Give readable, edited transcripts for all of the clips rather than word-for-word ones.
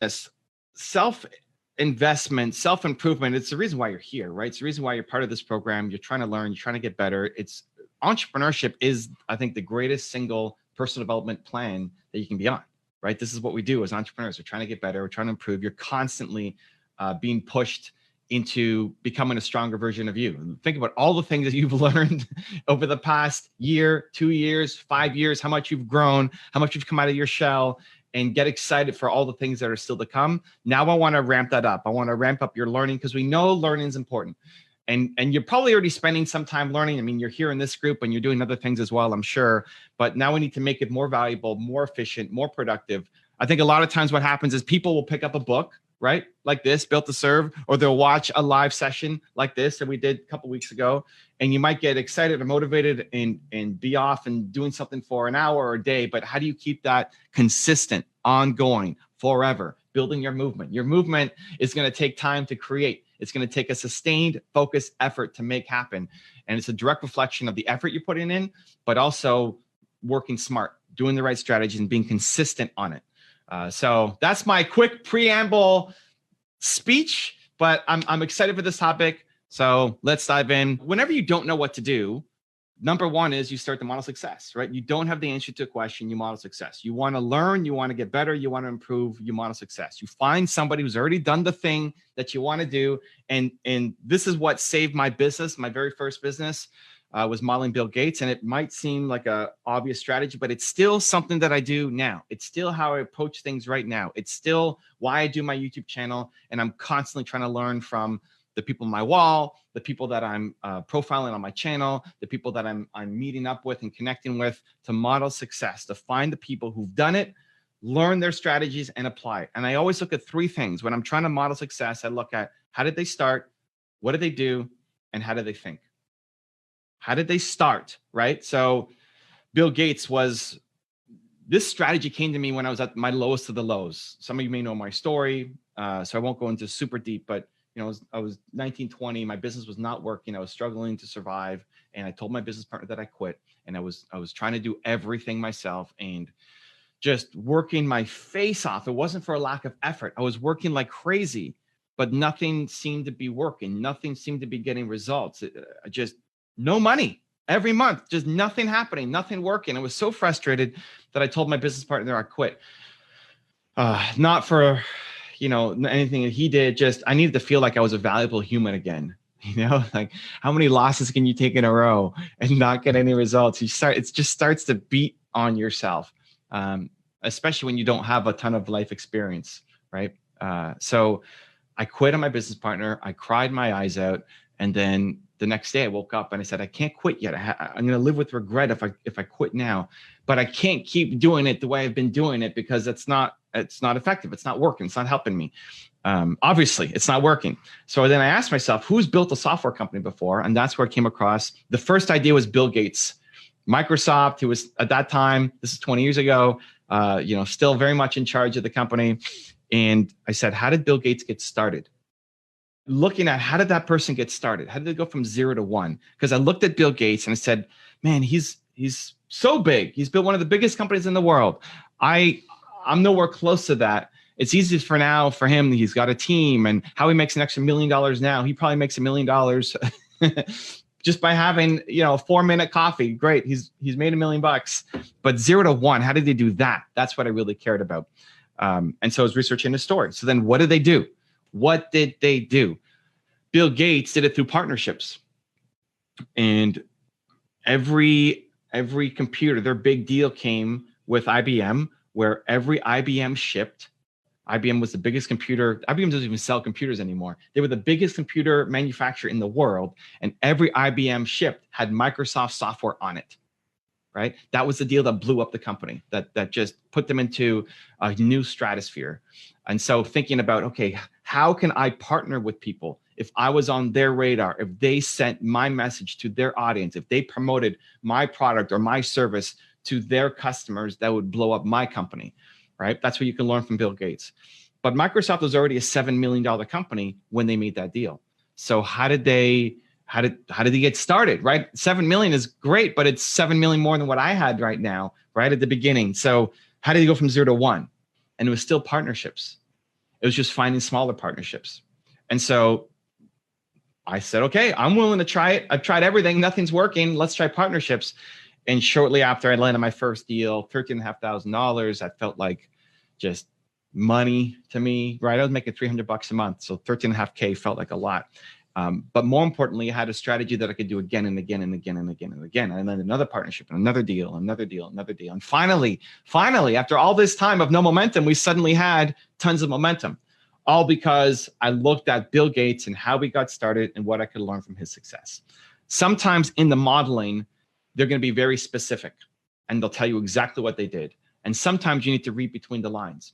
Yes, self-investment, self-improvement. It's the reason why you're here, right? It's the reason why you're part of this program. You're trying to learn, you're trying to get better. It's entrepreneurship is, I think, the greatest single personal development plan that you can be on, right? This is what we do as entrepreneurs. We're trying to get better. We're trying to improve. You're constantly being pushed into becoming a stronger version of you. Think about all the things that you've learned over the past year, 2 years, 5 years, how much you've grown, how much you've come out of your shell, and get excited for all the things that are still to come. Now I want to ramp that up. I want to ramp up your learning because we know learning is important. And you're probably already spending some time learning. I mean, you're here in this group and you're doing other things as well, I'm sure. But now we need to make it more valuable, more efficient, more productive. I think a lot of times what happens is people will pick up a book, right? Like this, Built to Serve, or they'll watch a live session like this that we did a couple of weeks ago. And you might get excited or motivated and be off and doing something for an hour or a day. But how do you keep that consistent, ongoing, forever, building your movement? Your movement is going to take time to create. It's going to take a sustained, focused effort to make happen. And it's a direct reflection of the effort you're putting in, but also working smart, doing the right strategies and being consistent on it. So that's my quick preamble speech, but I'm excited for this topic. So let's dive in. Whenever you don't know what to do, number one is you start to model success, right? You don't have the answer to a question, you model success. You want to learn, you want to get better, you want to improve, you model success. You find somebody who's already done the thing that you want to do. And this is what saved my business. My very first business was modeling Bill Gates. And it might seem like a obvious strategy, but it's still something that I do now. It's still how I approach things right now. It's still why I do my YouTube channel. And I'm constantly trying to learn from the people on my wall, the people that I'm profiling on my channel, the people that I'm meeting up with and connecting with to model success, to find the people who've done it, learn their strategies and apply it. And I always look at three things. When I'm trying to model success, I look at how did they start, what did they do, and how did they think? How did they start, right? So Bill Gates this strategy came to me when I was at my lowest of the lows. Some of you may know my story, so I won't go into super deep, but I was 19, 20. My business was not working. I was struggling to survive. And I told my business partner that I quit. And I was trying to do everything myself and just working my face off. It wasn't for a lack of effort. I was working like crazy, but nothing seemed to be working. Nothing seemed to be getting results. Just no money every month, just nothing happening, nothing working. I was so frustrated that I told my business partner I quit. Not for anything that he did, just I needed to feel like I was a valuable human again. Like how many losses can you take in a row and not get any results? It just starts to beat on yourself, especially when you don't have a ton of life experience, right? So I quit on my business partner. I cried my eyes out. And then the next day I woke up and I said, I can't quit yet. I'm going to live with regret if I quit now, but I can't keep doing it the way I've been doing it because it's not effective. It's not working. It's not helping me. Obviously it's not working. So then I asked myself, who's built a software company before? And that's where I came across. The first idea was Bill Gates. Microsoft, who was at that time, this is 20 years ago, still very much in charge of the company. And I said, how did Bill Gates get started? Looking at how did that person get started? How did they go from 0 to 1? Because I looked at Bill Gates and I said, man, he's so big. He's built one of the biggest companies in the world. I'm nowhere close to that. It's easy for him. He's got a team, and how he makes an extra $1 million now. He probably makes $1 million just by having, a 4-minute coffee. Great. He's made $1 million, but 0 to 1, how did they do that? That's what I really cared about. And so I was researching his story. So then what did they do? What did they do? Bill Gates did it through partnerships. And every computer, their big deal came with IBM, where every IBM shipped. IBM was the biggest computer. IBM doesn't even sell computers anymore. They were the biggest computer manufacturer in the world. And every IBM shipped had Microsoft software on it. Right? That was the deal that blew up the company, that just put them into a new stratosphere. And so thinking about, okay, how can I partner with people? If I was on their radar, if they sent my message to their audience, if they promoted my product or my service to their customers, that would blow up my company, right? That's what you can learn from Bill Gates. But Microsoft was already a $7 million company when they made that deal. So how did they get started, right? 7 million is great, but it's 7 million more than what I had right now, right at the beginning. So how did you go from 0 to 1? And it was still partnerships. It was just finding smaller partnerships. And so I said, okay, I'm willing to try it. I've tried everything. Nothing's working. Let's try partnerships. And shortly after I landed my first deal, $13,500, I felt like just money to me, right? I was making $300 a month. So 13.5K felt like a lot. But more importantly, I had a strategy that I could do again and again and again and again and again. And then another partnership and another deal, another deal, another deal. And finally, after all this time of no momentum, we suddenly had tons of momentum. All because I looked at Bill Gates and how we got started and what I could learn from his success. Sometimes in the modeling, they're going to be very specific and they'll tell you exactly what they did. And sometimes you need to read between the lines.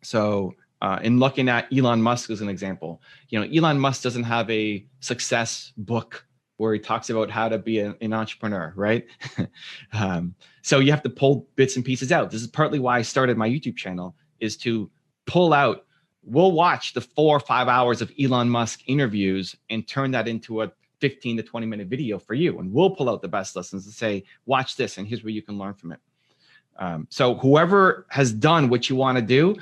So in looking at Elon Musk as an example, Elon Musk doesn't have a success book where he talks about how to be an entrepreneur, right? So you have to pull bits and pieces out. This is partly why I started my YouTube channel, is to pull out. We'll watch the 4 or 5 hours of Elon Musk interviews and turn that into a 15 to 20 minute video for you. And we'll pull out the best lessons and say, watch this, and here's where you can learn from it. So whoever has done what you want to do,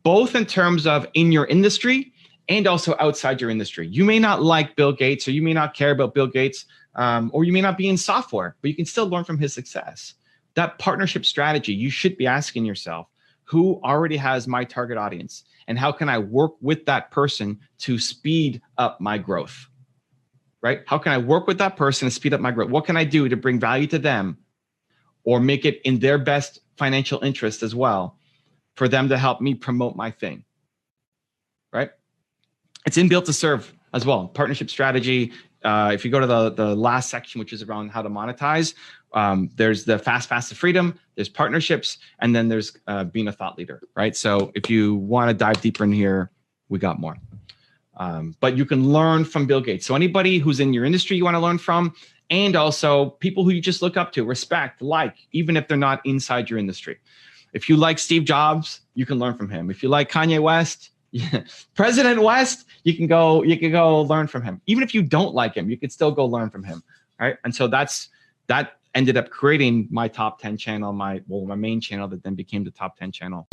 both in terms of in your industry and also outside your industry. You may not like Bill Gates, or you may not care about Bill Gates, or you may not be in software, but you can still learn from his success. That partnership strategy, you should be asking yourself, who already has my target audience? And how can I work with that person to speed up my growth, right? How can I work with that person to speed up my growth? What can I do to bring value to them or make it in their best financial interest as well for them to help me promote my thing, right? It's in Built to Serve as well, partnership strategy. If you go to the last section, which is around how to monetize, there's the fast path to freedom, there's partnerships, and then there's being a thought leader, right? So if you want to dive deeper in here, we got more. But you can learn from Bill Gates. So anybody who's in your industry you want to learn from, and also people who you just look up to, respect, like, even if they're not inside your industry. If you like Steve Jobs, you can learn from him. If you like Kanye West, President West, you can go learn from him. Even if you don't like him, you can still go learn from him, right? And so that ended up creating my top 10 channel, my main channel that then became the top 10 channel.